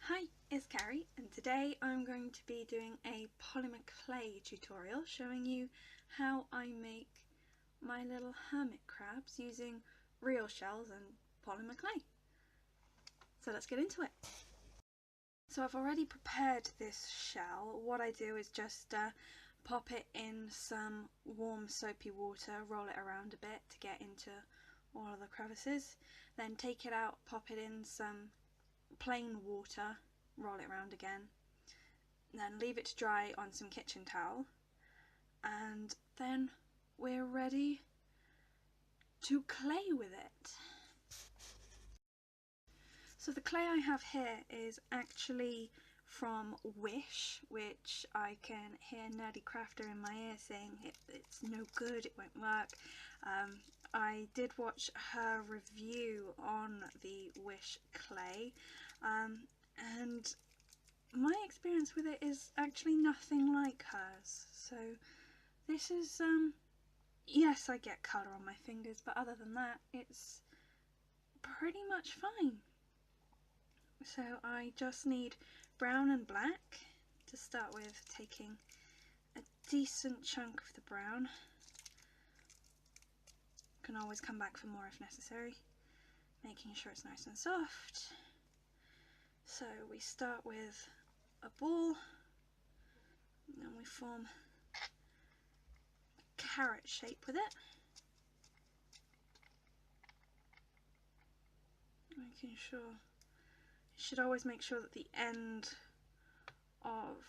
Hi, it's Carrie, and today I'm going to be doing a polymer clay tutorial showing you how I make my little hermit crabs using real shells and polymer clay. So let's get into it. So I've already prepared this shell. What I do is just pop it in some warm soapy water, roll it around a bit to get into all of the crevices, then take it out, pop it in some plain water, roll it around again, then leave it to dry on some kitchen towel, and then we're ready to clay with it. So the clay I have here is actually from Wish, which I can hear Nerdy Crafter in my ear saying it's no good, it won't work. I did watch her review on the Wish clay, and my experience with it is actually nothing like hers. So this is, yes, I get colour on my fingers, but other than that, it's pretty much fine. So I just need brown and black. To start with, taking a decent chunk of the brown. Can always come back for more if necessary. Making sure it's nice and soft. So we start with a ball, and then we form a carrot shape with it. Making sure, you should always make sure that the end of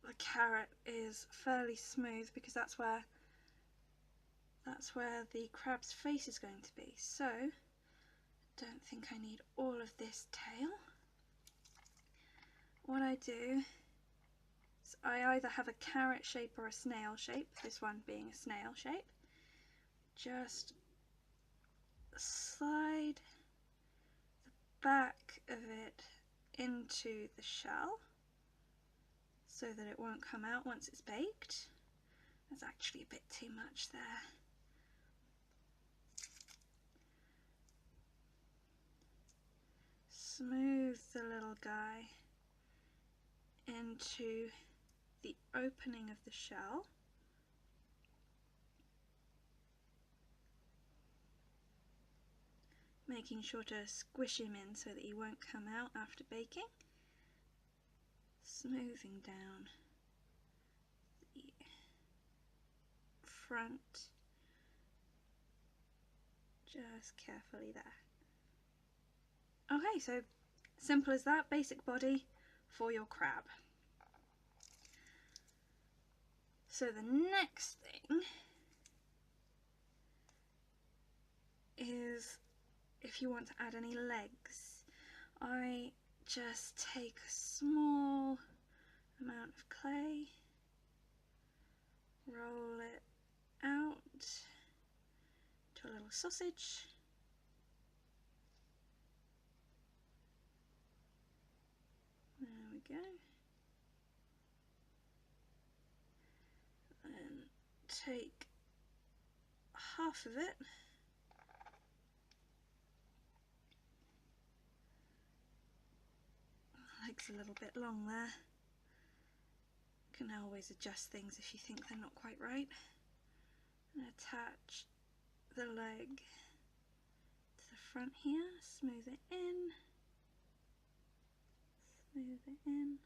the carrot is fairly smooth, because that's where the crab's face is going to be. So don't think I need all of this tail. What I do is I either have a carrot shape or a snail shape, this one being a snail shape. Just slide the back of it into the shell so that it won't come out once it's baked. There's actually a bit too much there. Smooth the little guy into the opening of the shell. Making sure to squish him in so that he won't come out after baking. Smoothing down the front, just carefully there. Okay, so simple as that, basic body for your crab. So the next thing is, if you want to add any legs, I just take a small amount of clay, roll it out to a little sausage. There we go. Then take half of it, legs a little bit long there. You can always adjust things if you think they're not quite right. And attach the leg to the front here, smooth it in, smooth it in.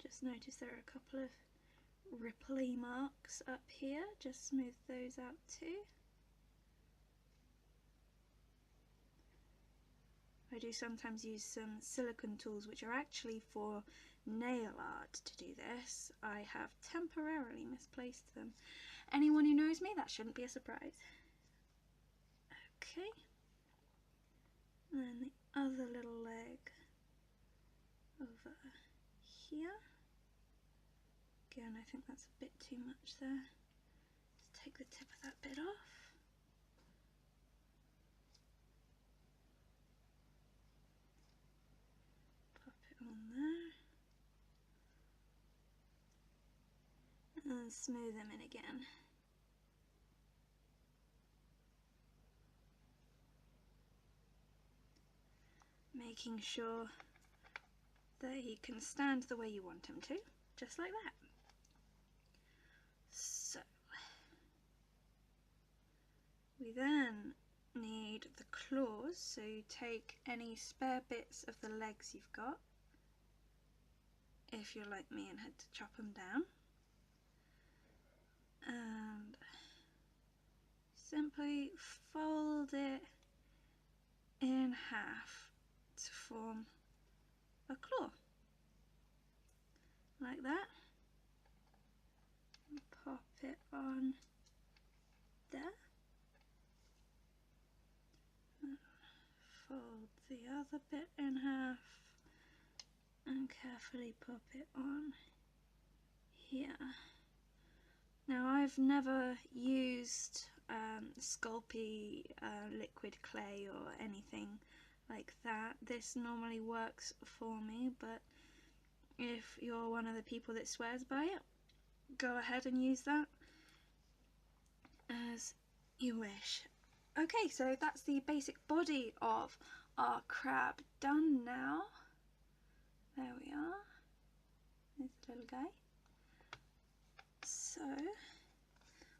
Just notice there are a couple of ripply marks up here, just smooth those out too. I do sometimes use some silicone tools which are actually for nail art to do this. I have temporarily misplaced them. Anyone who knows me, that shouldn't be a surprise. Okay, and then the other little leg over here. Again, I think that's a bit too much there. Let's take the tip of that bit off. Pop it on there. And smooth them in again. making sure that he can stand the way you want him to, just like that. So we then need the claws, so you take any spare bits of the legs you've got, if you're like me and had to chop them down, and simply fold it in half to form a claw, like that, and pop it on there. Fold the other bit in half and carefully pop it on here. Now I've never used Sculpey liquid clay or anything like that. This normally works for me, but if you're one of the people that swears by it, go ahead and use that as you wish. Okay, so that's the basic body of our crab done now. There we are. There's the little guy. So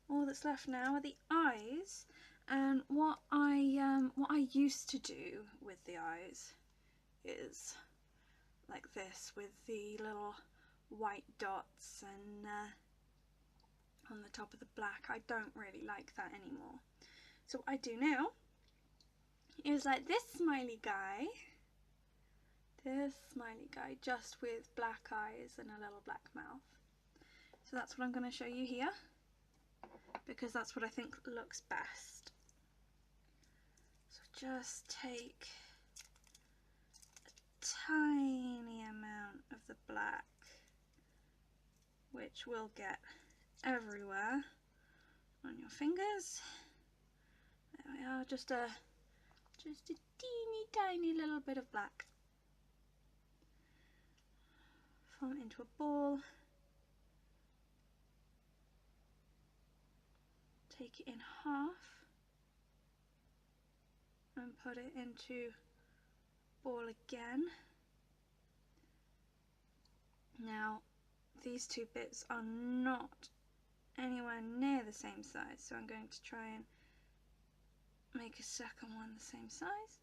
all that's left now are the eyes, and what I used to do with the eyes is like this, with the little white dots and on the top of the black. I don't really like that anymore. So what I do now is like this smiley guy, just with black eyes and a little black mouth. So that's what I'm going to show you here, because that's what I think looks best. So just take a tiny amount of the black, which will get everywhere on your fingers. There we are, just a teeny tiny little bit of black. Form it into a ball. Take it in half and put it into ball again. Now these two bits are not anywhere near the same size, so I'm going to try and make a second one the same size.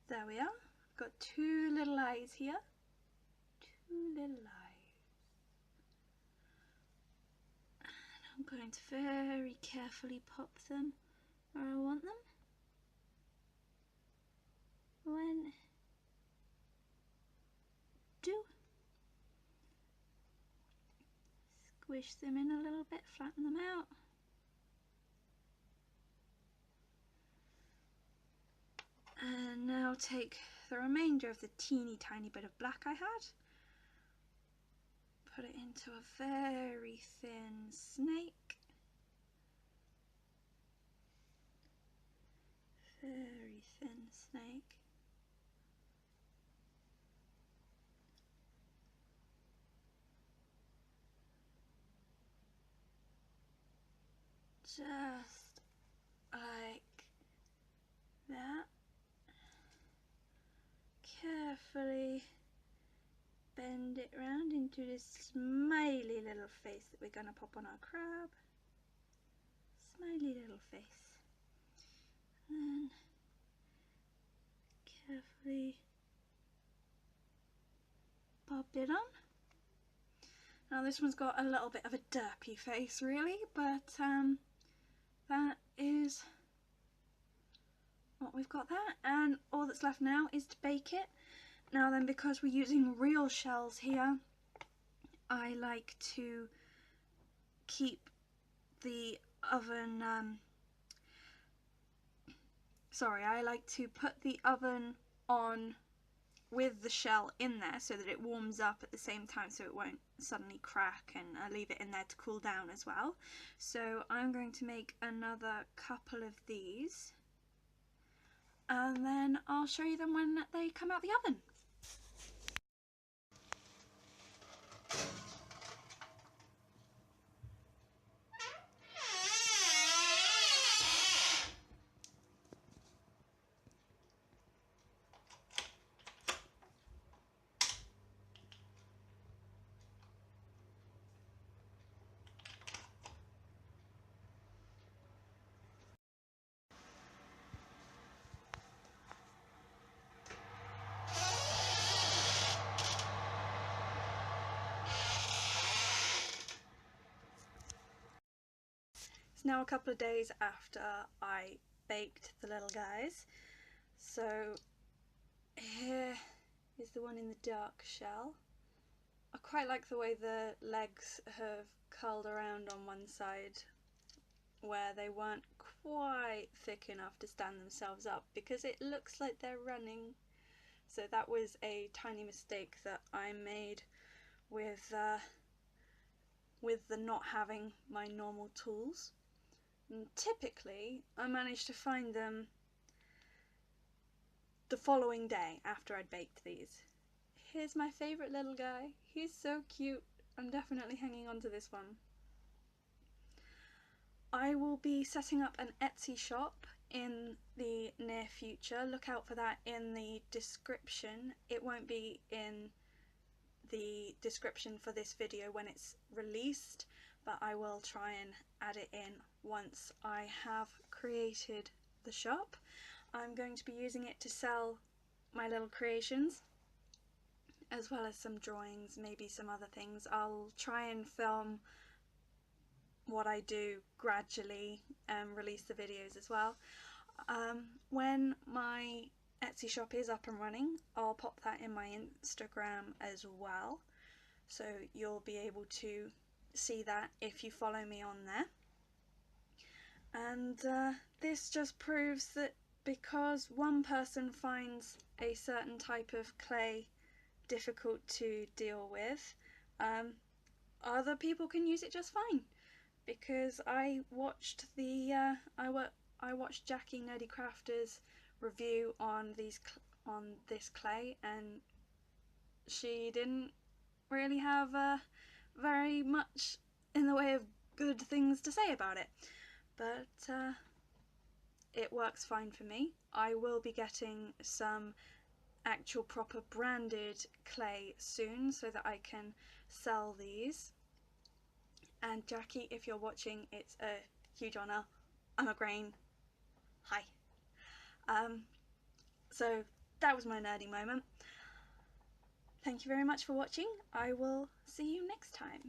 There we are. I've got two little eyes here. Two little eyes. And I'm going to very carefully pop them where I want them. One, two. Squish them in a little bit, flatten them out. And now take the remainder of the teeny tiny bit of black I had, put it into a very thin snake, very thin snake. Just like that. Carefully bend it round into this smiley little face that we're going to pop on our crab. Smiley little face. And carefully pop it on. Now this one's got a little bit of a derpy face really, but that is what we've got there, and all that's left now is to bake it. Now then, because we're using real shells here, I like to keep the oven, I like to put the oven on with the shell in there so that it warms up at the same time, so it won't suddenly crack, and I leave it in there to cool down as well. So I'm going to make another couple of these, and then I'll show you them when they come out the oven. It's now a couple of days after I baked the little guys. So here is the one in the dark shell. I quite like the way the legs have curled around on one side where they weren't quite thick enough to stand themselves up, because it looks like they're running. So that was a tiny mistake that I made with the not having my normal tools. And typically I managed to find them the following day after I'd baked these. Here's my favourite little guy. He's so cute. I'm definitely hanging on to this one. I will be setting up an Etsy shop in the near future. Look out for that in the description. It won't be in the description for this video when it's released, but I will try and add it in once I have created the shop. I'm going to be using it to sell my little creations, as well as some drawings, maybe some other things. I'll try and film what I do gradually and release the videos as well. When my Etsy shop is up and running, I'll pop that in my Instagram as well, so you'll be able to see that if you follow me on there. And this just proves that because one person finds a certain type of clay difficult to deal with, other people can use it just fine. Because I watched I watched Jackie Nerdy Crafter's review on this clay, and she didn't really have very much in the way of good things to say about it, but it works fine for me. I will be getting some actual proper branded clay soon so that I can sell these. And Jackie, if you're watching, it's a huge honour. I'm a grain. Hi. So that was my nerdy moment. Thank you very much for watching. I will see you next time.